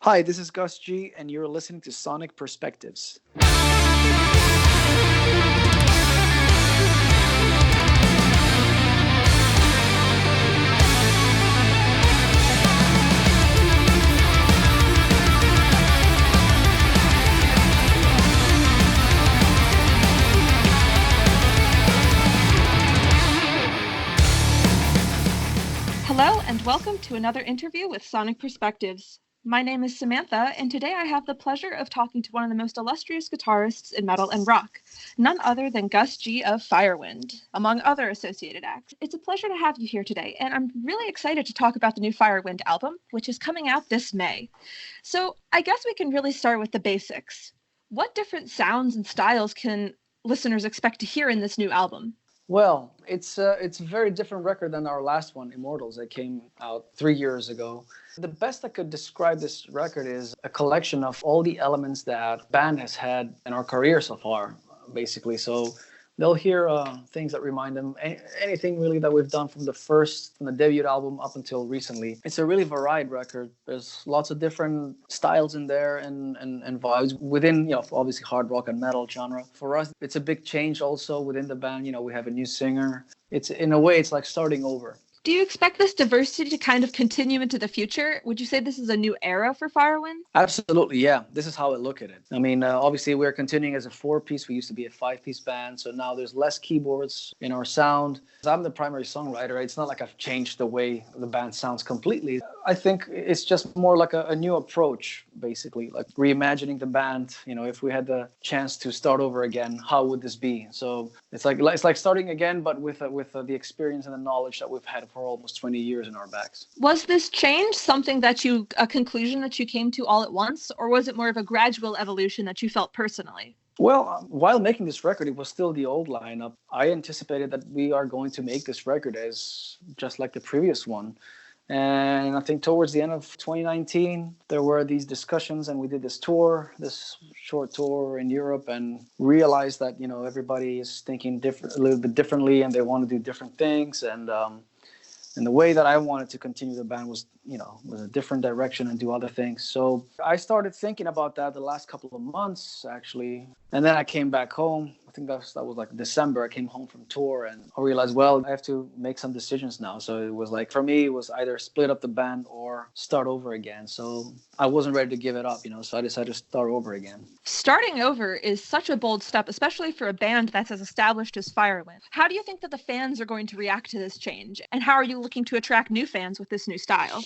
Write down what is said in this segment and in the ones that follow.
Hi, this is Gus G, and you're listening to Sonic Perspectives. Hello, and welcome to another interview with Sonic Perspectives. My name is Samantha, and today I have the pleasure of talking to one of the most illustrious guitarists in metal and rock, none other than Gus G of Firewind, among other associated acts. It's a pleasure to have you here today, and I'm really excited to talk about the new Firewind album, which is coming out this May. So I guess we can really start with the basics. What different sounds and styles can listeners expect to hear in this new album? Well, it's a very different record than our last one, Immortals, that came out 3 years ago. The best I could describe this record is a collection of all the elements that band has had in our career so far, basically. So they'll hear things that remind them anything really that we've done from the debut album up until recently. It's a really varied record. There's lots of different styles in there and vibes within, obviously hard rock and metal genre. For us, it's a big change also within the band. We have a new singer. It's in a way, it's like starting over. Do you expect this diversity to kind of continue into the future? Would you say this is a new era for Firewind? Absolutely, yeah. This is how I look at it. I mean, obviously, we're continuing as a 4-piece. We used to be a 5-piece band, so now there's less keyboards in our sound. I'm the primary songwriter. It's not like I've changed the way the band sounds completely. I think it's just more like a new approach, basically, like reimagining the band. If we had the chance to start over again, how would this be? So it's like starting again, but with the experience and the knowledge that we've had for almost 20 years in our backs. Was this change something a conclusion that you came to all at once, or was it more of a gradual evolution that you felt personally? Well, while making this record, it was still the old lineup. I anticipated that we are going to make this record as just like the previous one. And I think towards the end of 2019, there were these discussions and we did this short tour in Europe, and realized that, everybody is thinking a little bit differently and they want to do different things. And the way that I wanted to continue the band was a different direction and do other things. So I started thinking about that the last couple of months, actually. And then I came back home. I think that was like December. I came home from tour and I realized, well, I have to make some decisions now. So it was like, for me, it was either split up the band or start over again. So I wasn't ready to give it up, so I decided to start over again. Starting over is such a bold step, especially for a band that's as established as Firewind. How do you think that the fans are going to react to this change? And how are you looking to attract new fans with this new style?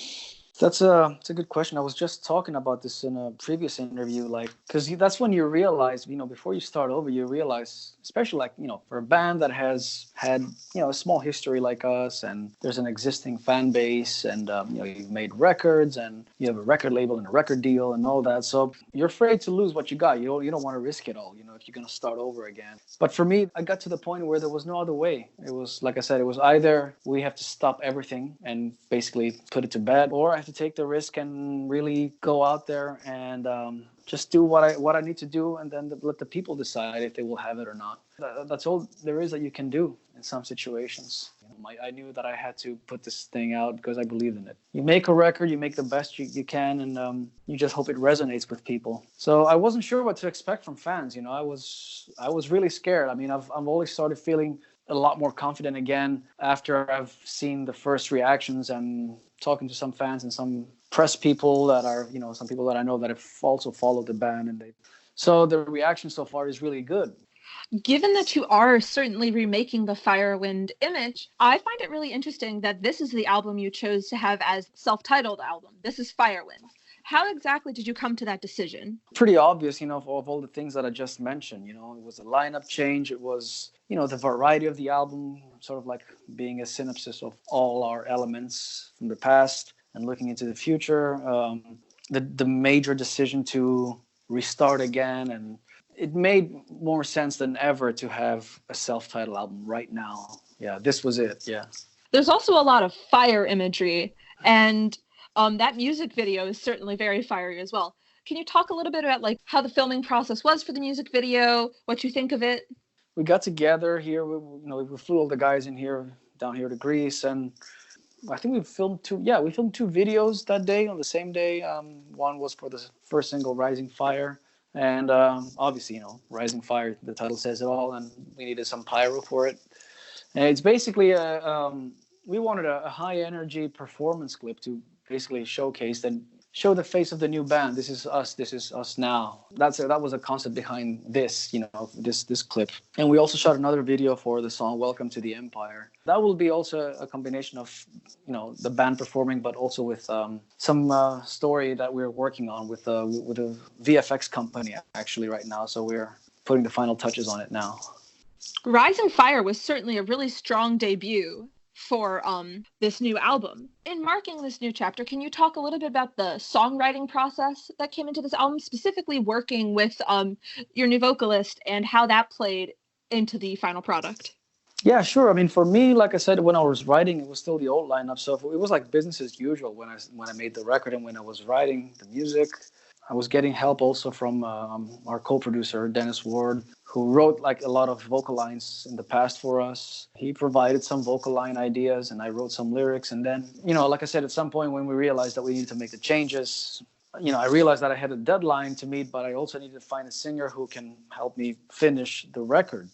That's a good question. I was just talking about this in a previous interview, because that's when you realize, before you start over, you realize, especially for a band that has had, a small history like us, and there's an existing fan base, and, you've made records and you have a record label and a record deal and all that. So you're afraid to lose what you got. You don't want to risk it all, if you're going to start over again. But for me, I got to the point where there was no other way. It was, like I said, it was either we have to stop everything and basically put it to bed, or I have to take the risk and really go out there and just do what I need to do, and then let the people decide if they will have it or not. That's all there is that you can do in some situations. I knew that I had to put this thing out because I believed in it. You make a record, you make the best you can, and you just hope it resonates with people. So I wasn't sure what to expect from fans. I was really scared. I mean, I've always started feeling a lot more confident again after I've seen the first reactions and talking to some fans and some press people that are, some people that I know that have also followed the band, so the reaction so far is really good. Given that you are certainly remaking the Firewind image, I find it really interesting that this is the album you chose to have as self-titled album. This is Firewind. How exactly did you come to that decision? Pretty obvious, of all the things that I just mentioned. It was a lineup change. It was, the variety of the album, sort of like being a synopsis of all our elements from the past and looking into the future. The major decision to restart again, and it made more sense than ever to have a self-titled album right now. Yeah, this was it. Yeah. There's also a lot of fire imagery, and that music video is certainly very fiery as well. Can you talk a little bit about how the filming process was for the music video, what you think of it? We got together here. We flew all the guys in here, down here to Greece, and I think we filmed two. Yeah, we filmed two videos that day on the same day. One was for the first single, "Rising Fire," and obviously, "Rising Fire." The title says it all, and we needed some pyro for it. And it's basically we wanted a high energy performance clip to basically showcase that, show the face of the new band. This is us. This is us now. That was a concept behind this, this clip. And we also shot another video for the song "Welcome to the Empire." That will be also a combination of, the band performing, but also with some story that we're working on with a VFX company actually right now. So we're putting the final touches on it now. Rising Fire was certainly a really strong debut for this new album. In marking this new chapter, can you talk a little bit about the songwriting process that came into this album, specifically working with your new vocalist and how that played into the final product? Yeah, sure. I mean, for me, like I said, when I was writing, it was still the old lineup. So it was like business as usual when I made the record and when I was writing the music. I was getting help also from our co-producer, Dennis Ward, who wrote like a lot of vocal lines in the past for us. He provided some vocal line ideas and I wrote some lyrics. And then, like I said, at some point when we realized that we needed to make the changes, I realized that I had a deadline to meet, but I also needed to find a singer who can help me finish the record,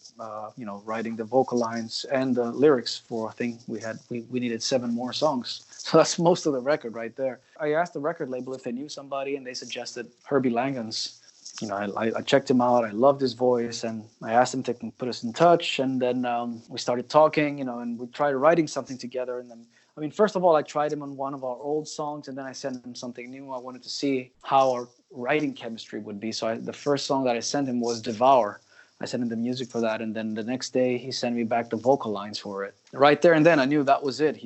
writing the vocal lines and the lyrics for, I think we needed 7 more songs. So that's most of the record right there. I asked the record label if they knew somebody, and they suggested Herbie Langhans. I checked him out. I loved his voice, and I asked him to put us in touch. And then we started talking, and we tried writing something together. And then, first of all, I tried him on one of our old songs, and then I sent him something new. I wanted to see how our writing chemistry would be. So the first song that I sent him was "Devour." I sent him the music for that, and then the next day he sent me back the vocal lines for it. Right there and then I knew that was it.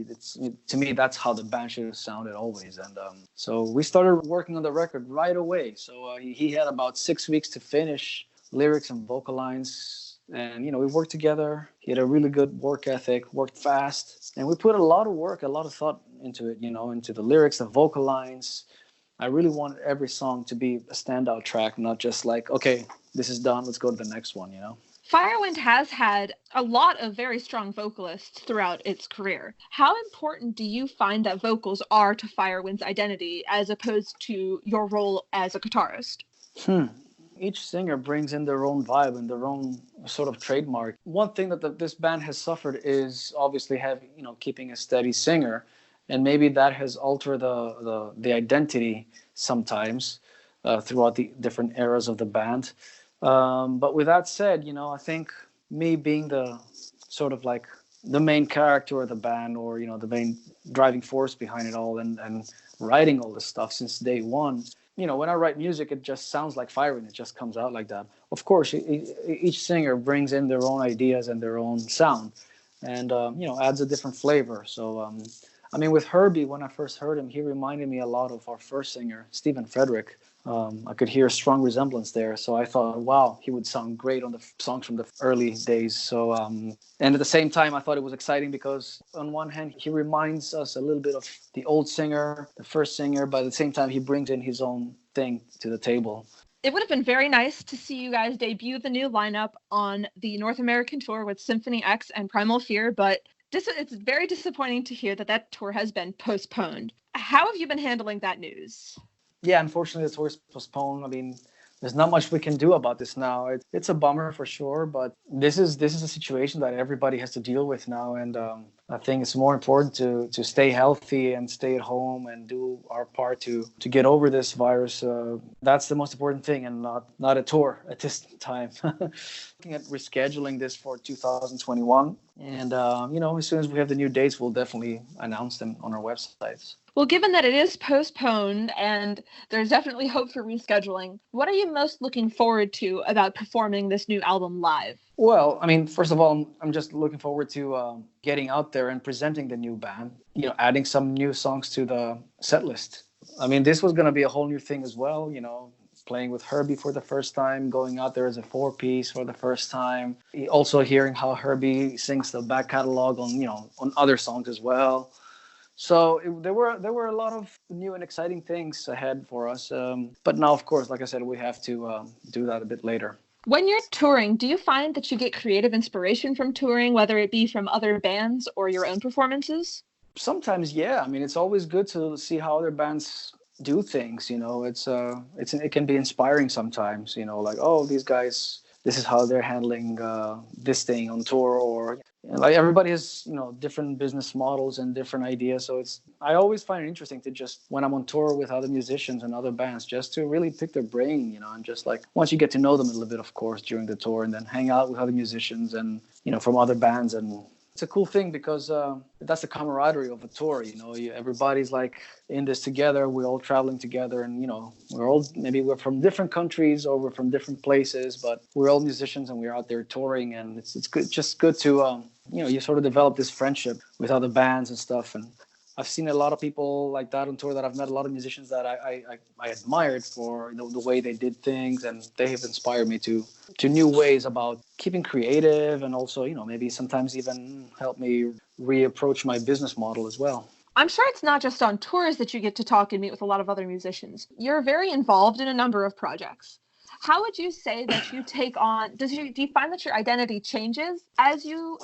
To me, that's how the band should have sounded always. And so we started working on the record right away. So he had about 6 weeks to finish lyrics and vocal lines. And, we worked together. He had a really good work ethic, worked fast. And we put a lot of work, a lot of thought into it, into the lyrics, the vocal lines. I really wanted every song to be a standout track, not just like, okay, this is done, let's go to the next one, Firewind has had a lot of very strong vocalists throughout its career. How important do you find that vocals are to Firewind's identity as opposed to your role as a guitarist? Each singer brings in their own vibe and their own sort of trademark. One thing that this band has suffered is obviously keeping a steady singer. And maybe that has altered the identity sometimes throughout the different eras of the band. But with that said, I think me being the sort of like the main character of the band, or, the main driving force behind it all, and writing all this stuff since day one, when I write music, it just sounds like Firewind. It just comes out like that. Of course, each singer brings in their own ideas and their own sound and, adds a different flavor. So, with Herbie, when I first heard him, he reminded me a lot of our first singer, Stephen Frederick. I could hear a strong resemblance there. So I thought, wow, he would sound great on the songs from the early days. So, and at the same time, I thought it was exciting because on one hand, he reminds us a little bit of the old singer, the first singer, but at the same time, he brings in his own thing to the table. It would have been very nice to see you guys debut the new lineup on the North American tour with Symphony X and Primal Fear, but it's very disappointing to hear that tour has been postponed. How have you been handling that news? Yeah, unfortunately, the tour is postponed. There's not much we can do about this now. It's a bummer for sure, but this is a situation that everybody has to deal with now. And I think it's more important to stay healthy and stay at home and do our part to get over this virus. That's the most important thing, and not a tour at this time. Looking at rescheduling this for 2021. And, as soon as we have the new dates, we'll definitely announce them on our websites. Well, given that it is postponed and there's definitely hope for rescheduling, what are you most looking forward to about performing this new album live? Well, first of all, I'm just looking forward to getting out there and presenting the new band, adding some new songs to the set list. This was going to be a whole new thing as well, playing with Herbie for the first time, going out there as a 4-piece for the first time. Also hearing how Herbie sings the back catalog on other songs as well. So there were a lot of new and exciting things ahead for us. But now, of course, like I said, we have to do that a bit later. When you're touring, do you find that you get creative inspiration from touring, whether it be from other bands or your own performances? Sometimes, yeah. I mean, it's always good to see how other bands do things. It can be inspiring sometimes. Like, oh, these guys, this is how they're handling this thing on tour, or like everybody has different business models and different ideas. So I always find it interesting to just when I'm on tour with other musicians and other bands, just to really pick their brain, and just like once you get to know them a little bit, of course, during the tour, and then hang out with other musicians and from other bands. And it's a cool thing because that's the camaraderie of a tour. Everybody's like in this together. We're all traveling together, and we're from different countries or we're from different places, but we're all musicians and we're out there touring. And it's good, just good to you sort of develop this friendship with other bands and stuff. And I've seen a lot of people like that on tour that I've met a lot of musicians that I admired for the way they did things, and they have inspired me to new ways about keeping creative, and also maybe sometimes even help me reapproach my business model as well. I'm sure it's not just on tours that you get to talk and meet with a lot of other musicians. You're very involved in a number of projects. How would you say that you take on, do you find that your identity changes as you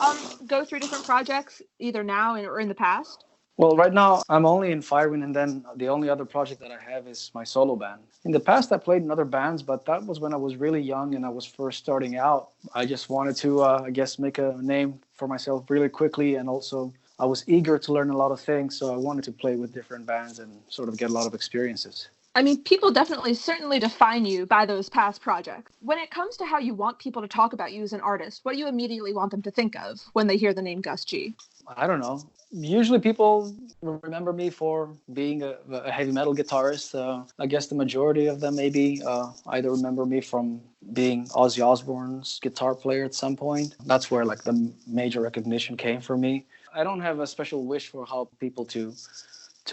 go through different projects, either now or in the past? Well, right now I'm only in Firewind, and then the only other project that I have is my solo band. In the past, I played in other bands, but that was when I was really young and I was first starting out. I just wanted to, make a name for myself really quickly, and also I was eager to learn a lot of things, so I wanted to play with different bands and sort of get a lot of experiences. I mean, people certainly define you by those past projects. When it comes to how you want people to talk about you as an artist, what do you immediately want them to think of when they hear the name Gus G? I don't know. Usually people remember me for being a heavy metal guitarist. I guess the majority of them maybe either remember me from being Ozzy Osbourne's guitar player at some point. That's where like the major recognition came for me. I don't have a special wish for how people to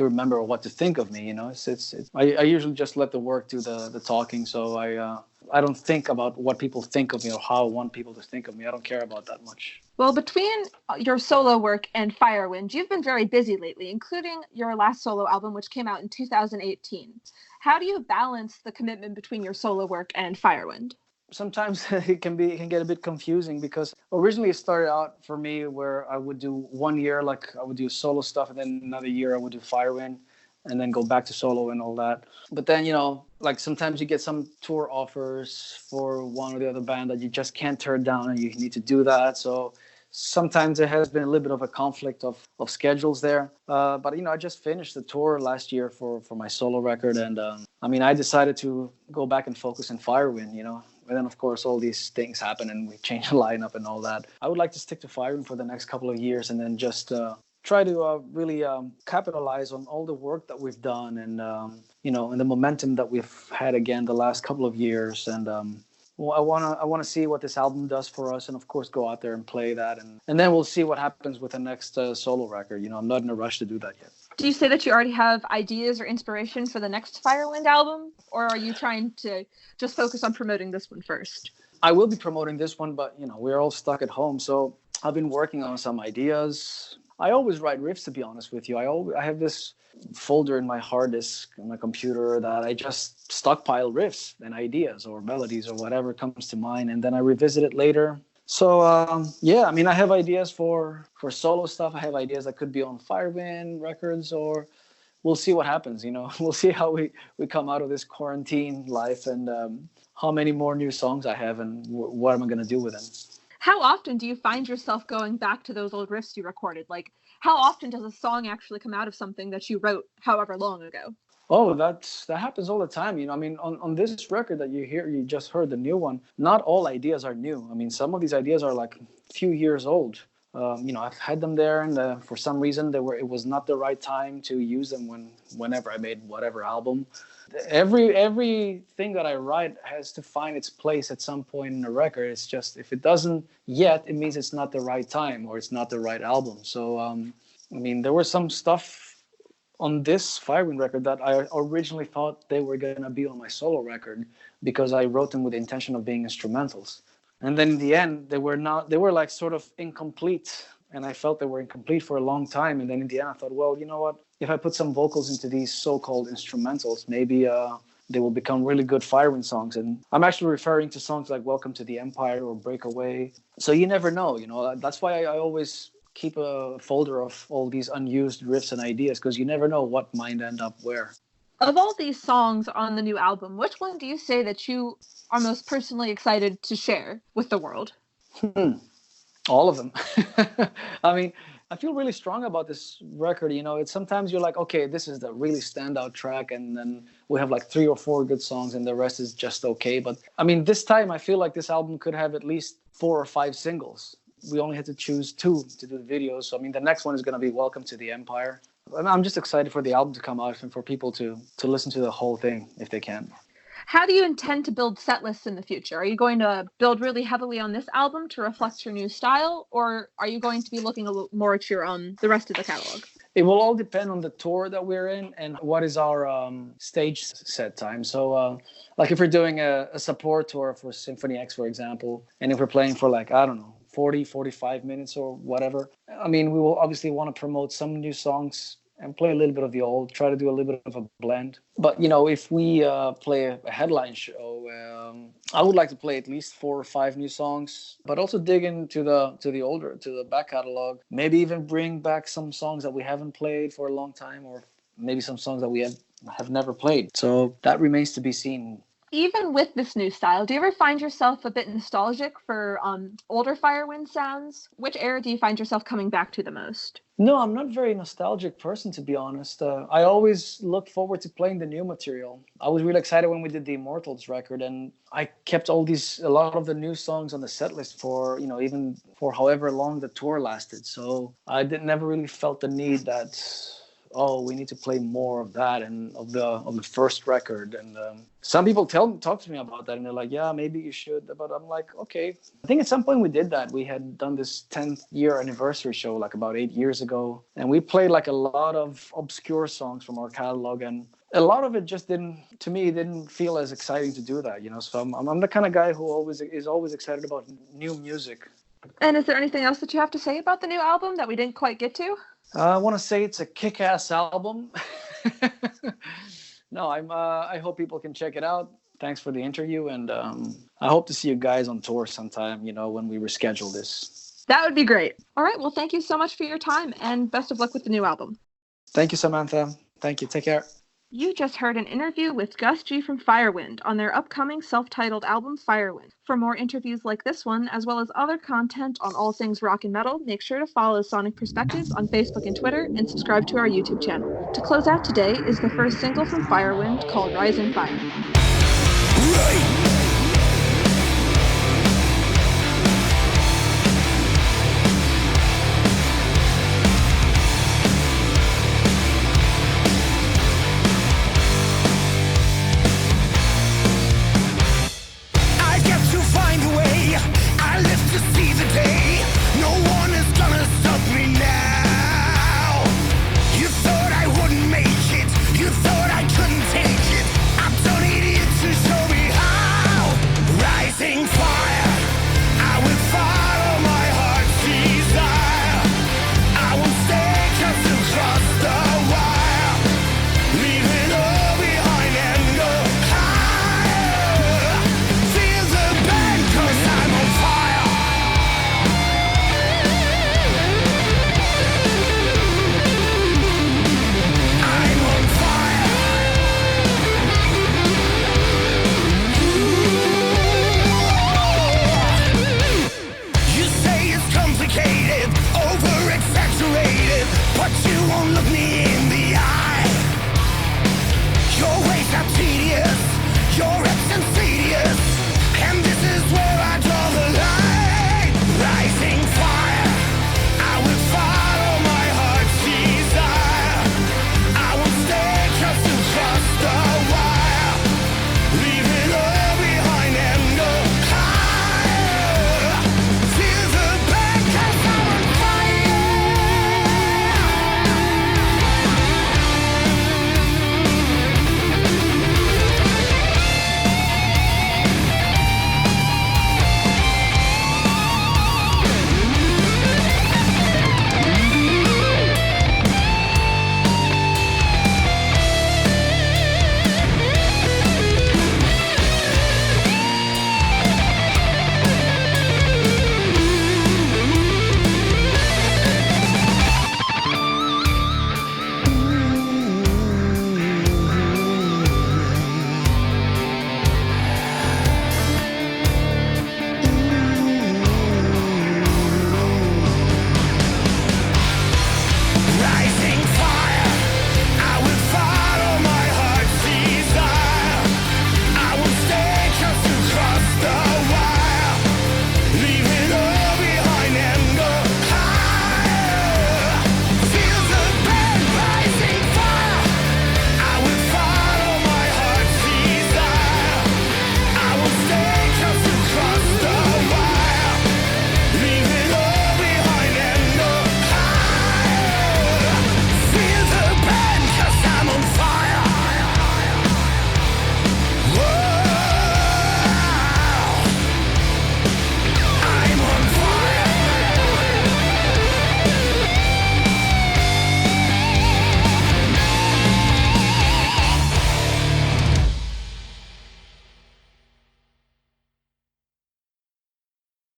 remember what to think of me. I usually just let the work do the talking. So I don't think about what people think of me or how I want people to think of me. I don't care about that much. Well, between your solo work and Firewind, you've been very busy lately, including your last solo album, which came out in 2018. How do you balance the commitment between your solo work and Firewind? Sometimes it can get a bit confusing, because originally it started out for me where I would do 1 year, like I would do solo stuff, and then another year I would do Firewind, and then go back to solo and all that. But then, like sometimes you get some tour offers for one or the other band that you just can't turn down, and you need to do that. So sometimes there has been a little bit of a conflict of schedules there. But, I just finished the tour last year for my solo record. And I decided to go back and focus on Firewind, And then, of course, all these things happen and we change the lineup and all that. I would like to stick to Firewind for the next couple of years, and then just try to really capitalize on all the work that we've done, and, and the momentum that we've had again the last couple of years. And I want to see what this album does for us, and of course go out there and play that, and then we'll see what happens with the next solo record. I'm not in a rush to do that yet. Do you say that you already have ideas or inspiration for the next Firewind album, or are you trying to just focus on promoting this one first? I will be promoting this one, but we're all stuck at home, so I've been working on some ideas. I always write riffs, to be honest with you. I have this folder in my hard disk on my computer that I just stockpile riffs and ideas or melodies or whatever comes to mind, and then I revisit it later. So I have ideas for solo stuff. I have ideas that could be on Firewind Records, or we'll see what happens. We'll see how we come out of this quarantine life, and how many more new songs I have, and what am I going to do with them. How often do you find yourself going back to those old riffs you recorded? Like, how often does a song actually come out of something that you wrote however long ago? Oh, that happens all the time. On this record that you just heard, the new one, not all ideas are new. Some of these ideas are like a few years old. I've had them there, and for some reason it was not the right time to use them whenever I made whatever album. Everything that I write has to find its place at some point in the record. It's just, if it doesn't yet, it means it's not the right time or it's not the right album. So, there was some stuff on this Firewind record that I originally thought they were going to be on my solo record, because I wrote them with the intention of being instrumentals. And then in the end, they were not. They were like sort of incomplete, and I felt they were incomplete for a long time. And then in the end, I thought, well, you know what? If I put some vocals into these so-called instrumentals, maybe they will become really good Firewind songs. And I'm actually referring to songs like Welcome to the Empire or Breakaway. So you never know, That's why I always keep a folder of all these unused riffs and ideas, because you never know what might end up where. Of all these songs on the new album, which one do you say that you are most personally excited to share with the world? All of them. I mean, I feel really strong about this record. You know, it's sometimes you're like, okay, this is the really standout track, and then we have like 3 or 4 good songs, and the rest is just okay. But I mean, this time I feel like this album could have at least 4 or 5 singles. We only had to choose 2 to do the videos. So I mean, the next one is going to be Welcome to the Empire. I'm just excited for the album to come out and for people to listen to the whole thing if they can. How do you intend to build set lists in the future? Are you going to build really heavily on this album to reflect your new style, or are you going to be looking a little more at your the rest of the catalog? It will all depend on the tour that we're in and what is our stage set time. So like if we're doing a support tour for Symphony X, for example, and if we're playing for like, I don't know, 40, 45 minutes or whatever, I mean, we will obviously want to promote some new songs and play a little bit of the old, try to do a little bit of a blend. But, you know, if we play a headline show, I would like to play at least 4 or 5 new songs, but also dig into the back catalog. Maybe even bring back some songs that we haven't played for a long time, or maybe some songs that we have never played. So that remains to be seen. Even with this new style, do you ever find yourself a bit nostalgic for older Firewind sounds? Which era do you find yourself coming back to the most? No, I'm not a very nostalgic person, to be honest. I always look forward to playing the new material. I was really excited when we did the Immortals record, and I kept a lot of the new songs on the set list for, you know, even for however long the tour lasted. So I never really felt the need that, oh, we need to play more of that and of the first record. And some people talk to me about that, and they're like, yeah, maybe you should. But I'm like, okay. I think at some point we did that. We had done this 10th year anniversary show like about 8 years ago, and we played like a lot of obscure songs from our catalog, and a lot of it just didn't feel as exciting to do that, you know. So I'm the kind of guy who is always excited about new music. And is there anything else that you have to say about the new album that we didn't quite get to? I want to say it's a kick-ass album. No, I hope people can check it out. Thanks for the interview, and I hope to see you guys on tour sometime, you know, when we reschedule this. That would be great. All right, well, thank you so much for your time, and best of luck with the new album. Thank you, Samantha. Thank you. Take care. You just heard an interview with Gus G from Firewind on their upcoming self-titled album, Firewind. For more interviews like this one, as well as other content on all things rock and metal, make sure to follow Sonic Perspectives on Facebook and Twitter, and subscribe to our YouTube channel. To close out today is the first single from Firewind called Rising Fire. Right.